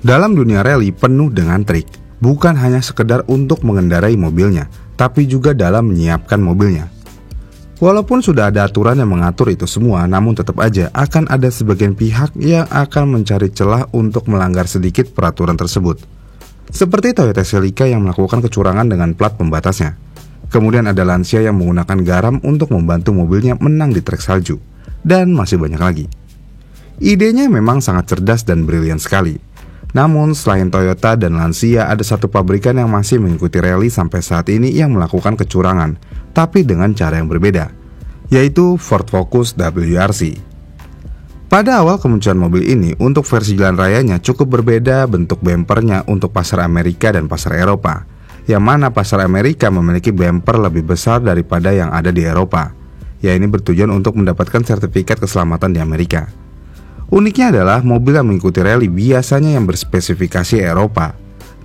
Dalam dunia rally penuh dengan trik, bukan hanya sekedar untuk mengendarai mobilnya, tapi juga dalam menyiapkan mobilnya. Walaupun sudah ada aturan yang mengatur itu semua, namun tetap aja akan ada sebagian pihak yang akan mencari celah untuk melanggar sedikit peraturan tersebut. Seperti Toyota Celica yang melakukan kecurangan dengan plat pembatasnya. Kemudian ada Lancia yang menggunakan garam untuk membantu mobilnya menang di trek salju. Dan masih banyak lagi. Idenya memang sangat cerdas dan brilian sekali. Namun selain Toyota dan Lancia, ada satu pabrikan yang masih mengikuti rally sampai saat ini yang melakukan kecurangan, tapi dengan cara yang berbeda, yaitu Ford Focus WRC. Pada awal kemunculan mobil ini, untuk versi jalan rayanya cukup berbeda bentuk bempernya untuk pasar Amerika dan pasar Eropa, yang mana pasar Amerika memiliki bemper lebih besar daripada yang ada di Eropa. Ya, ini bertujuan untuk mendapatkan sertifikat keselamatan di Amerika. Uniknya adalah mobil yang mengikuti rally biasanya yang berspesifikasi Eropa.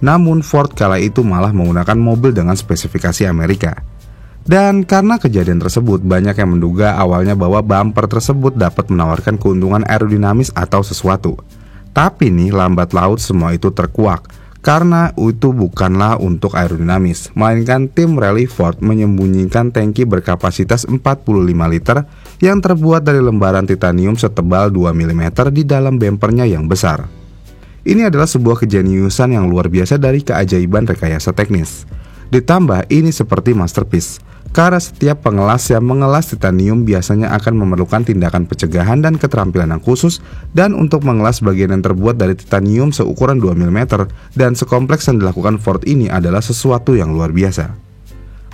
Namun Ford kala itu malah menggunakan mobil dengan spesifikasi Amerika. Dan karena kejadian tersebut, banyak yang menduga awalnya bahwa bumper tersebut dapat menawarkan keuntungan aerodinamis atau sesuatu. Tapi nih lambat laut semua itu terkuak, karena itu bukanlah untuk aerodinamis, melainkan tim rally Ford menyembunyikan tangki berkapasitas 45 liter yang terbuat dari lembaran titanium setebal 2 mm di dalam bempernya yang besar. Ini adalah sebuah kejeniusan yang luar biasa dari keajaiban rekayasa teknis. Ditambah ini seperti masterpiece, karena setiap pengelas yang mengelas titanium biasanya akan memerlukan tindakan pencegahan dan keterampilan yang khusus, dan untuk mengelas bagian yang terbuat dari titanium seukuran 2 mm dan sekompleks yang dilakukan Ford ini adalah sesuatu yang luar biasa.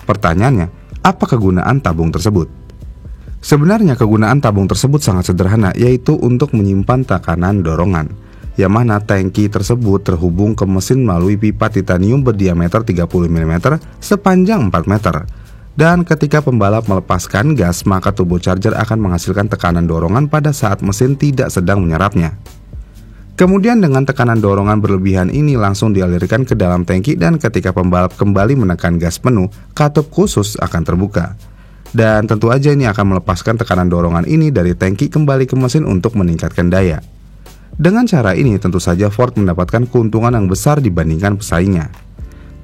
Pertanyaannya, apa kegunaan tabung tersebut? Sebenarnya kegunaan tabung tersebut sangat sederhana, yaitu untuk menyimpan tekanan dorongan, yang mana tangki tersebut terhubung ke mesin melalui pipa titanium berdiameter 30 mm sepanjang 4 meter. Dan ketika pembalap melepaskan gas, maka turbocharger akan menghasilkan tekanan dorongan pada saat mesin tidak sedang menyerapnya. Kemudian dengan tekanan dorongan berlebihan ini langsung dialirkan ke dalam tangki, dan ketika pembalap kembali menekan gas penuh, katup khusus akan terbuka. Dan tentu aja ini akan melepaskan tekanan dorongan ini dari tangki kembali ke mesin untuk meningkatkan daya. Dengan cara ini tentu saja Ford mendapatkan keuntungan yang besar dibandingkan pesaingnya.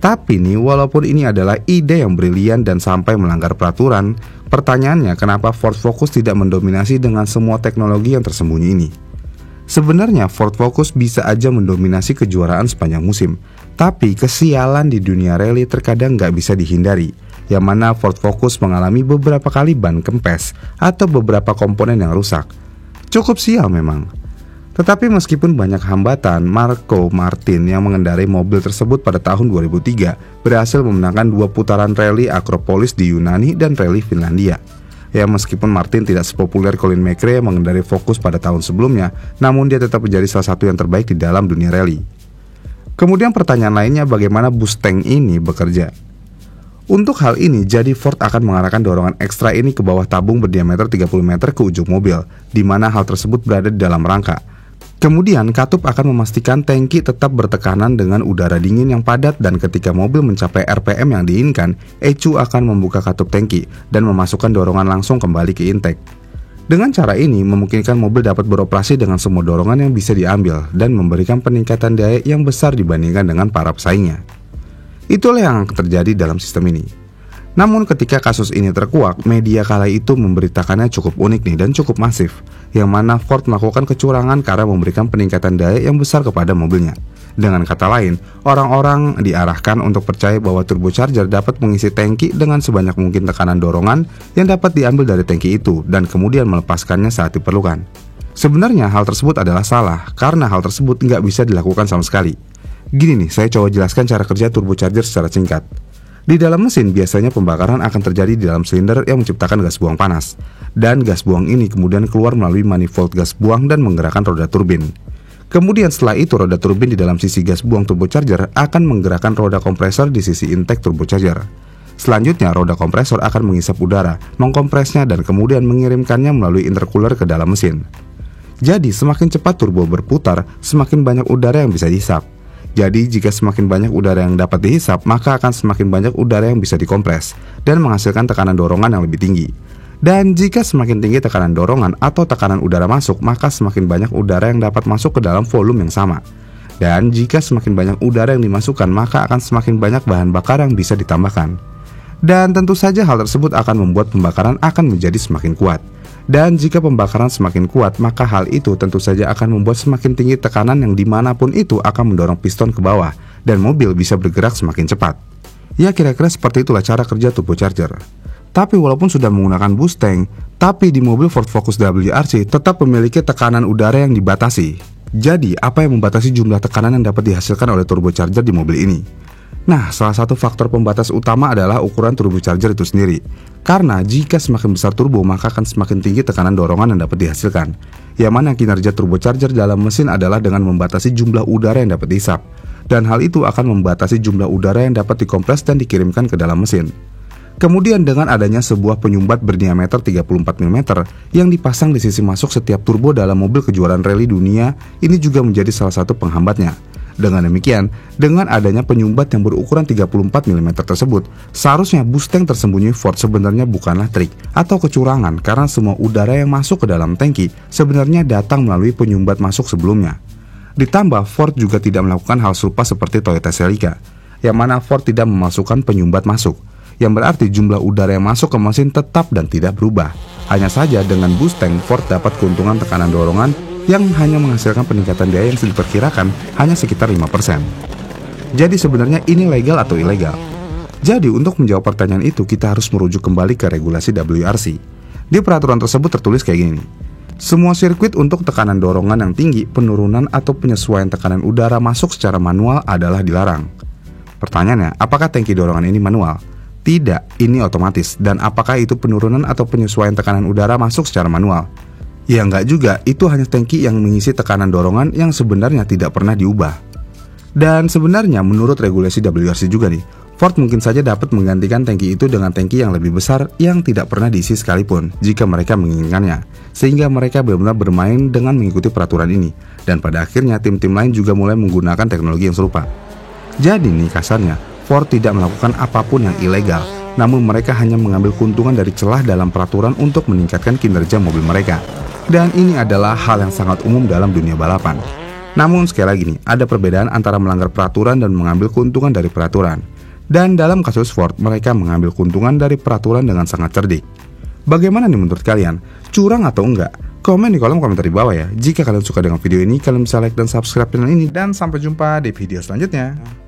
Tapi nih, walaupun ini adalah ide yang brilian dan sampai melanggar peraturan, pertanyaannya kenapa Ford Focus tidak mendominasi dengan semua teknologi yang tersembunyi ini? Sebenarnya Ford Focus bisa aja mendominasi kejuaraan sepanjang musim, tapi kesialan di dunia rally terkadang nggak bisa dihindari, yang mana Ford Focus mengalami beberapa kali ban kempes atau beberapa komponen yang rusak. Cukup sial memang. Tetapi meskipun banyak hambatan, Marco Martin yang mengendarai mobil tersebut pada tahun 2003 berhasil memenangkan 2 putaran rally Acropolis di Yunani dan rally Finlandia. Ya, meskipun Martin tidak sepopuler Colin McRae yang mengendarai Focus pada tahun sebelumnya, namun dia tetap menjadi salah satu yang terbaik di dalam dunia rally. Kemudian pertanyaan lainnya, bagaimana bus tank ini bekerja? Untuk hal ini, jadi Ford akan mengarahkan dorongan ekstra ini ke bawah tabung berdiameter 30 meter ke ujung mobil, di mana hal tersebut berada di dalam rangka. Kemudian katup akan memastikan tangki tetap bertekanan dengan udara dingin yang padat, dan ketika mobil mencapai RPM yang diinginkan, ECU akan membuka katup tangki dan memasukkan dorongan langsung kembali ke intake. Dengan cara ini memungkinkan mobil dapat beroperasi dengan semua dorongan yang bisa diambil dan memberikan peningkatan daya yang besar dibandingkan dengan para pesaingnya. Itulah yang terjadi dalam sistem ini. Namun ketika kasus ini terkuak, media kala itu memberitakannya cukup unik nih dan cukup masif, yang mana Ford melakukan kecurangan karena memberikan peningkatan daya yang besar kepada mobilnya. Dengan kata lain, orang-orang diarahkan untuk percaya bahwa turbocharger dapat mengisi tangki dengan sebanyak mungkin tekanan dorongan yang dapat diambil dari tangki itu, dan kemudian melepaskannya saat diperlukan. Sebenarnya hal tersebut adalah salah, karena hal tersebut nggak bisa dilakukan sama sekali. Gini nih, saya coba jelaskan cara kerja turbocharger secara singkat. Di dalam mesin biasanya pembakaran akan terjadi di dalam silinder yang menciptakan gas buang panas, dan gas buang ini kemudian keluar melalui manifold gas buang dan menggerakkan roda turbin. Kemudian setelah itu roda turbin di dalam sisi gas buang turbocharger akan menggerakkan roda kompresor di sisi intake turbocharger. Selanjutnya roda kompresor akan menghisap udara, mengkompresnya, dan kemudian mengirimkannya melalui intercooler ke dalam mesin. Jadi semakin cepat turbo berputar, semakin banyak udara yang bisa dihisap. Jadi jika semakin banyak udara yang dapat dihisap, maka akan semakin banyak udara yang bisa dikompres dan menghasilkan tekanan dorongan yang lebih tinggi. Dan jika semakin tinggi tekanan dorongan atau tekanan udara masuk, maka semakin banyak udara yang dapat masuk ke dalam volume yang sama. Dan jika semakin banyak udara yang dimasukkan, maka akan semakin banyak bahan bakar yang bisa ditambahkan. Dan tentu saja hal tersebut akan membuat pembakaran akan menjadi semakin kuat. Dan jika pembakaran semakin kuat, maka hal itu tentu saja akan membuat semakin tinggi tekanan yang dimanapun itu akan mendorong piston ke bawah, dan mobil bisa bergerak semakin cepat. Ya, kira-kira seperti itulah cara kerja turbocharger. Tapi walaupun sudah menggunakan boost tank, tapi di mobil Ford Focus WRC tetap memiliki tekanan udara yang dibatasi. Jadi, apa yang membatasi jumlah tekanan yang dapat dihasilkan oleh turbocharger di mobil ini? Nah, salah satu faktor pembatas utama adalah ukuran turbocharger itu sendiri. Karena jika semakin besar turbo, maka akan semakin tinggi tekanan dorongan yang dapat dihasilkan. Yang mana kinerja turbocharger dalam mesin adalah dengan membatasi jumlah udara yang dapat dihisap. Dan hal itu akan membatasi jumlah udara yang dapat dikompres dan dikirimkan ke dalam mesin. Kemudian dengan adanya sebuah penyumbat berdiameter 34 mm yang dipasang di sisi masuk setiap turbo dalam mobil kejuaraan rally dunia, ini juga menjadi salah satu penghambatnya. Dengan demikian, dengan adanya penyumbat yang berukuran 34 mm tersebut, seharusnya boost tank tersembunyi Ford sebenarnya bukanlah trik atau kecurangan, karena semua udara yang masuk ke dalam tangki sebenarnya datang melalui penyumbat masuk sebelumnya. Ditambah, Ford juga tidak melakukan hal serupa seperti Toyota Celica, yang mana Ford tidak memasukkan penyumbat masuk, yang berarti jumlah udara yang masuk ke mesin tetap dan tidak berubah. Hanya saja dengan boost tank, Ford dapat keuntungan tekanan dorongan yang hanya menghasilkan peningkatan biaya yang diperkirakan hanya sekitar 5%. Jadi sebenarnya ini legal atau ilegal? Jadi untuk menjawab pertanyaan itu, kita harus merujuk kembali ke regulasi WRC. Di peraturan tersebut tertulis kayak gini. Semua sirkuit untuk tekanan dorongan yang tinggi, penurunan atau penyesuaian tekanan udara masuk secara manual adalah dilarang. Pertanyaannya, apakah tangki dorongan ini manual? Tidak, ini otomatis. Dan apakah itu penurunan atau penyesuaian tekanan udara masuk secara manual? Ya enggak juga, itu hanya tangki yang mengisi tekanan dorongan yang sebenarnya tidak pernah diubah. Dan sebenarnya menurut regulasi WRC juga nih, Ford mungkin saja dapat menggantikan tangki itu dengan tangki yang lebih besar yang tidak pernah diisi sekalipun jika mereka menginginkannya. Sehingga mereka benar-benar bermain dengan mengikuti peraturan ini. Dan pada akhirnya tim-tim lain juga mulai menggunakan teknologi yang serupa. Jadi nih kasarnya, Ford tidak melakukan apapun yang ilegal, namun mereka hanya mengambil keuntungan dari celah dalam peraturan untuk meningkatkan kinerja mobil mereka. Dan ini adalah hal yang sangat umum dalam dunia balapan. Namun sekali lagi nih, ada perbedaan antara melanggar peraturan dan mengambil keuntungan dari peraturan. Dan dalam kasus Ford, mereka mengambil keuntungan dari peraturan dengan sangat cerdik. Bagaimana nih menurut kalian? Curang atau enggak? Komen di kolom komentar di bawah ya. Jika kalian suka dengan video ini, kalian bisa like dan subscribe channel ini. Dan sampai jumpa di video selanjutnya.